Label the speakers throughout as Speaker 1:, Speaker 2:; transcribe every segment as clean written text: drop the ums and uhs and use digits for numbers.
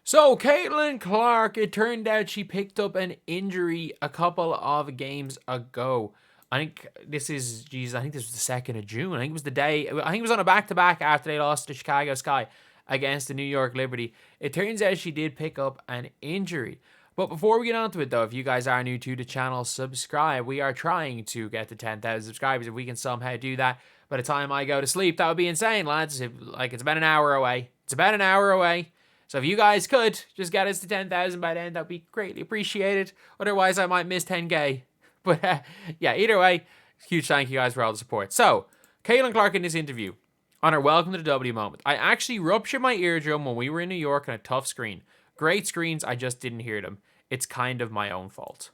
Speaker 1: So, Caitlyn Clark, it turned out she picked up an injury a couple of games ago. I think this is, I think this was the 2nd of June. I think it was the day, I think it was on a back-to-back after they lost to Chicago Sky against the New York Liberty. It turns out she did pick up an injury. But before we get on to it, though, if you guys are new to the channel, subscribe. We are trying to get to 10,000 subscribers. If we can somehow do that by the time I go to sleep, that would be insane, lads. It's about an hour away. It's about an hour away. So if you guys could just get us to 10,000 by then, that would be greatly appreciated. Otherwise, I might miss 10K. But yeah, either way, huge thank you guys for all the support. So, Caitlyn Clark in this interview, on her welcome to the W moment. I actually ruptured my eardrum when we were in New York on a tough screen. Great screens, I just didn't hear them. It's kind of my own fault.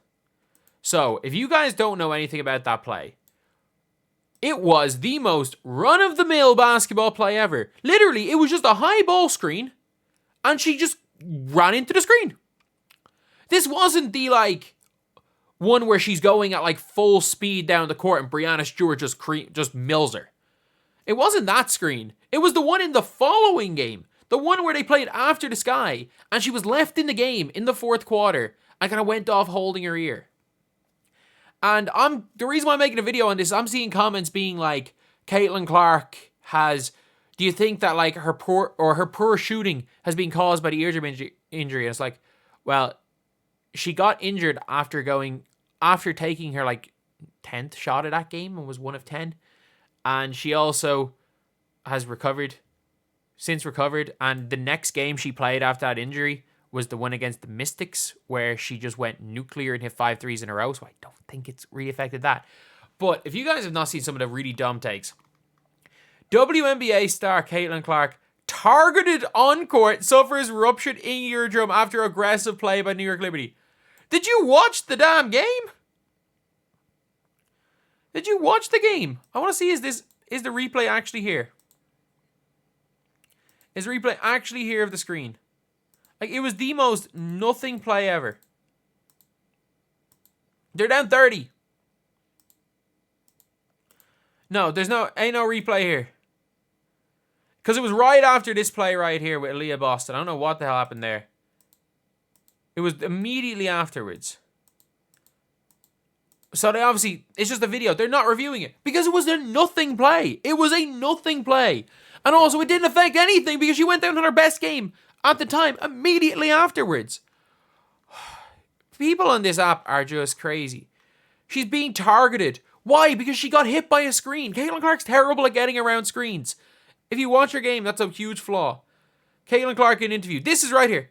Speaker 1: So, if you guys don't know anything about that play, it was the most run-of-the-mill basketball play ever. Literally, it was just a high ball screen, and she just ran into the screen. This wasn't the, one where she's going at, full speed down the court and Breanna Stewart just mills her. It wasn't that screen. It was the one in the following game. The one where they played after the Sky, and she was left in the game in the 4th quarter and kind of went off holding her ear. And the reason why I'm making a video on this, I'm seeing comments being like, Caitlyn Clark do you think that her poor shooting has been caused by the eardrum injury? And it's like, well, she got injured after taking her 10th shot of that game and was 1 of 10. And she also has since recovered. And the next game she played after that injury was the one against the Mystics, where she just went nuclear and hit 5 threes in a row. So I don't think it's really affected that. But if you guys have not seen some of the really dumb takes, WNBA star Caitlyn Clark, targeted on court, suffers ruptured eardrum after aggressive play by New York Liberty. Did you watch the damn game? Did you watch the game? I want to see, is the replay actually here? Is the replay actually here of the screen? It was the most nothing play ever. They're down 30. No, ain't no replay here. Because it was right after this play right here with Aaliyah Boston. I don't know what the hell happened there. It was immediately afterwards. So they obviously, it's just a video. They're not reviewing it. Because it was a nothing play. It was a nothing play. And also, it didn't affect anything because she went down on her best game at the time immediately afterwards. People on this app are just crazy. She's being targeted. Why? Because she got hit by a screen. Caitlyn Clark's terrible at getting around screens. If you watch her game, that's a huge flaw. Caitlyn Clark in interview. This is right here.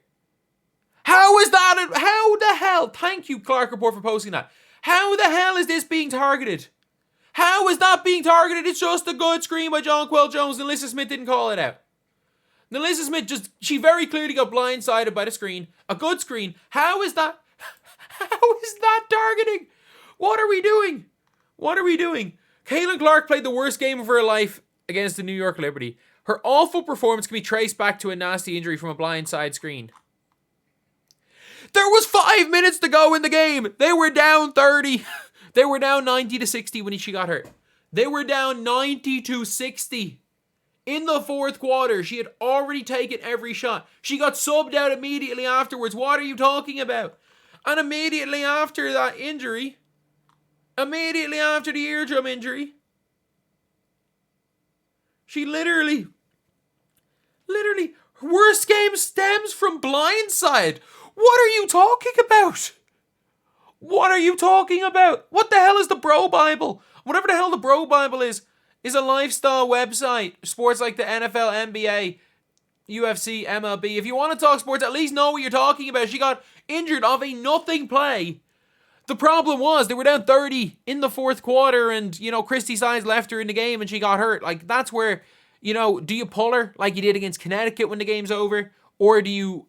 Speaker 1: How is that? How the hell? Thank you, Clark Report, for posting that. How the hell is this being targeted? How is that being targeted? It's just a good screen by John Quill Jones. Nalissa Smith didn't call it out. Nalissa Smith she very clearly got blindsided by the screen. A good screen. How is that? How is that targeting? What are we doing? What are we doing? Caitlyn Clark played the worst game of her life against the New York Liberty. Her awful performance can be traced back to a nasty injury from a blindside screen. There was 5 minutes to go in the game. They were down 30. They were down 90-60 when she got hurt. They were down 90-60. In the 4th quarter, she had already taken every shot. She got subbed out immediately afterwards. What are you talking about? And immediately after that injury, immediately after the eardrum injury, she literally, her worst game stems from blindside. What are you talking about? What are you talking about? What the hell is the Bro Bible? Whatever the hell the Bro Bible is a lifestyle website. Sports like the NFL, NBA, UFC, MLB. If you want to talk sports, at least know what you're talking about. She got injured off a nothing play. The problem was they were down 30 in the 4th quarter and, Christy Sides left her in the game and she got hurt. That's where, do you pull her like you did against Connecticut when the game's over? Or do you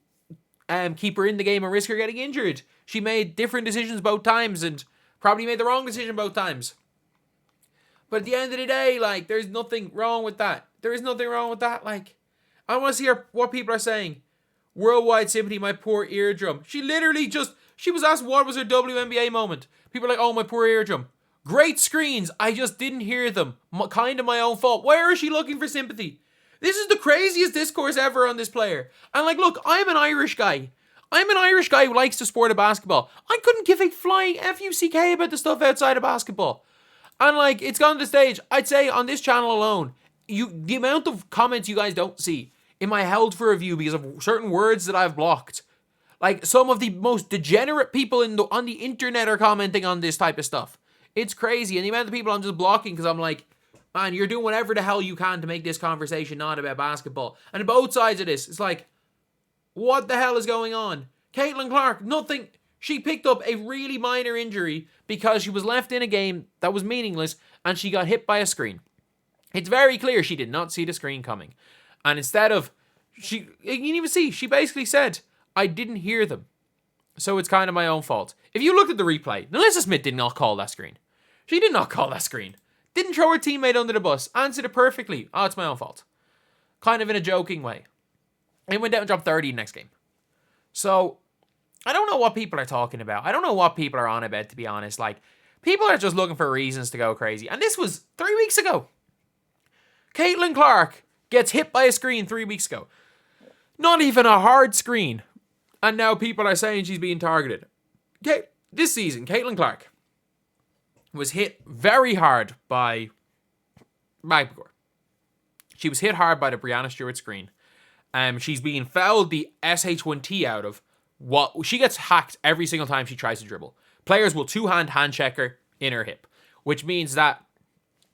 Speaker 1: keep her in the game and risk her getting injured? She made different decisions both times and probably made the wrong decision both times. But at the end of the day, there's nothing wrong with that. There is nothing wrong with that. I want to see what people are saying. Worldwide sympathy, my poor eardrum. She literally she was asked what was her WNBA moment. People are like, oh, my poor eardrum. Great screens. I just didn't hear them. Kind of my own fault. Where is she looking for sympathy? This is the craziest discourse ever on this player. And like, look, I'm an Irish guy. I'm an Irish guy who likes the sport of basketball. I couldn't give a flying F-U-C-K about the stuff outside of basketball. And like, it's gone to the stage, I'd say on this channel alone, the amount of comments you guys don't see in my held for review because of certain words that I've blocked. Like, some of the most degenerate people on the internet are commenting on this type of stuff. It's crazy. And the amount of people I'm just blocking because I'm like, man, you're doing whatever the hell you can to make this conversation not about basketball. And both sides of this, it's like, what the hell is going on? Caitlyn Clark, nothing. She picked up a really minor injury because she was left in a game that was meaningless and she got hit by a screen. It's very clear she did not see the screen coming. And instead of, you can even see, she basically said, I didn't hear them. So it's kind of my own fault. If you looked at the replay, Melissa Smith did not call that screen. She did not call that screen. Didn't throw her teammate under the bus. Answered it perfectly. Oh, it's my own fault. Kind of in a joking way. And went down and dropped 30 next game. So, I don't know what people are talking about. I don't know what people are on about, to be honest. Like, people are just looking for reasons to go crazy. And this was 3 weeks ago. Caitlyn Clark gets hit by a screen 3 weeks ago. Not even a hard screen. And now people are saying she's being targeted. Okay, this season, Caitlyn Clark was hit very hard by Magpagor. She was hit hard by the Breanna Stewart screen. She's being fouled the SH1T out of. She gets hacked every single time she tries to dribble. Players will hand check her in her hip. Which means that,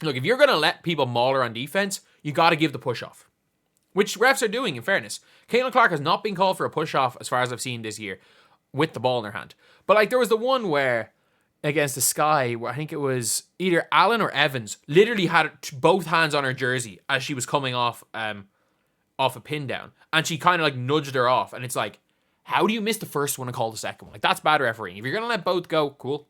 Speaker 1: look, if you're going to let people maul her on defense, you got to give the push off. Which refs are doing, in fairness. Caitlyn Clark has not been called for a push off as far as I've seen this year with the ball in her hand. But like, there was the one where against the Sky, where I think it was either Allen or Evans, literally had both hands on her jersey as she was coming off a pin down. And she kind of like nudged her off. And it's like, how do you miss the first one and call the second one? Like, that's bad refereeing. If you're going to let both go, cool.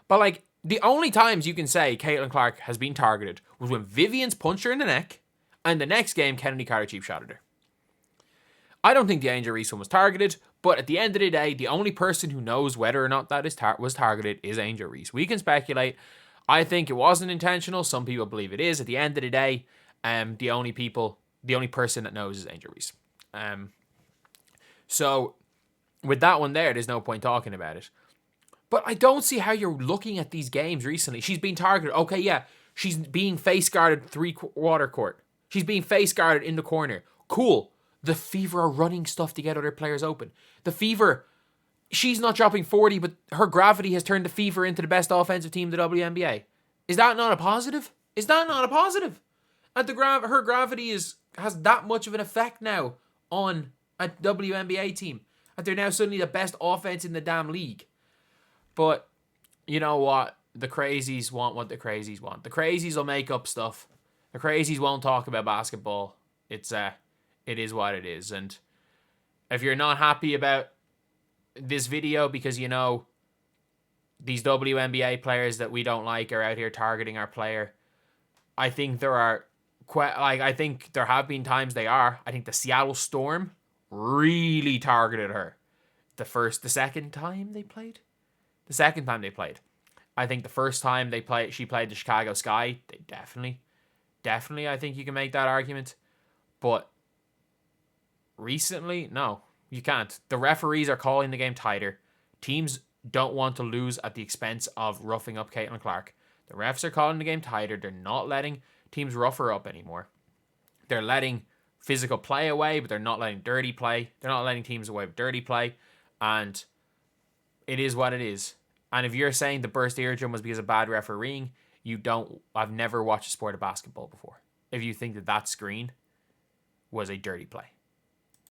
Speaker 1: But like, the only times you can say Caitlyn Clark has been targeted was when Vivian's punched her in the neck, and the next game, Kennedy Carter cheap shotted her. I don't think the Angel Reese one was targeted, but at the end of the day, the only person who knows whether or not that was targeted is Angel Reese. We can speculate. I think it wasn't intentional. Some people believe it is. At the end of the day, the only person that knows is Angel Reese. So with that one there, there's no point talking about it. But I don't see how you're looking at these games recently. She's being targeted. Okay, yeah, she's being face guarded 3/4 court. She's being face guarded in the corner. Cool. The Fever are running stuff to get other players open. The Fever, she's not dropping 40, but her gravity has turned the Fever into the best offensive team in the WNBA. Is that not a positive? Is that not a positive? And her gravity has that much of an effect now on a WNBA team. And they're now suddenly the best offense in the damn league. But you know what? The crazies want what the crazies want. The crazies will make up stuff. The crazies won't talk about basketball. It is what it is. And if you're not happy about this video because, you know, these WNBA players that we don't like are out here targeting our player, I think I think there have been times they are. I think the Seattle Storm really targeted her. The second time they played. I think the first time she played the Chicago Sky, they definitely, I think you can make that argument. But recently, no, you can't. The referees are calling the game tighter. Teams don't want to lose at the expense of roughing up Caitlyn Clark. The refs are calling the game tighter. They're not letting teams rough her up anymore. They're letting physical play away, but they're not letting dirty play. They're not letting teams away with dirty play. And it is what it is. And if you're saying the burst eardrum was because of bad refereeing, I've never watched a sport of basketball before. If you think that screen was a dirty play.